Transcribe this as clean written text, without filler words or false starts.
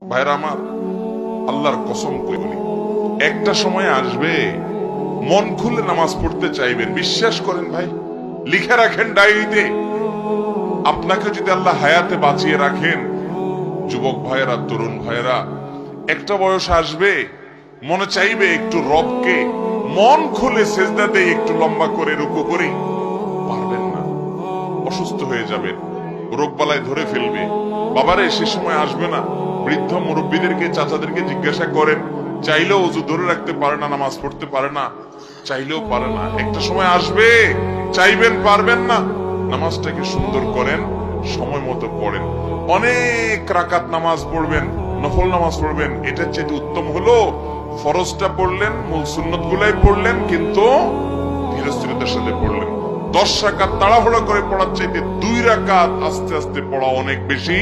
ভাইরা আমার, আল্লাহর কসম করে বলি, একটা সময় আসবে মন খুলে নামাজ পড়তে চাইবেন। বিশ্বাস করেন ভাই, লিখে রাখেন ডায়েরিতে। আপনাকে যদি আল্লাহ হায়াতে বাঁচিয়ে রাখেন, যুবক ভাইয়েরা, তরুণ ভাইয়েরা, একটা বয়স আসবে মনে চাইবে একটু রবকে মন খুলে সেজদা দেই, একটু লম্বা করে রুকু করি। পারবেন না, অসুস্থ হয়ে যাবেন, রোগবালায় ধরে ফেলবে। বাবারে, সে সময় আসবে না? বৃদ্ধ মুরব্বীদেরকে, চাচাদেরকে জিজ্ঞাসা করেন, চাইলেও অজু ধরে রাখতে পারে না, নামাজ পড়তে পারে না, চাইলেও পারে না। একটা সময় আসবে চাইবেন, পারবেন না। নামাজটাকে সুন্দর করেন, সময় মতো পড়েন, অনেক রাকাত নামাজ পড়বেন, নফল নামাজ পড়বেন। এটার চেয়ে উত্তম হলো ফরজটা পড়লেন, মূল সুন্নত গুলাই পড়লেন, কিন্তু ধীরস্থিরতার সাথে পড়লেন। 10 রাকাত তাড়াহুড়া করে পড়ার চাইতে 2 রাকাত আস্তে আস্তে পড়া অনেক বেশি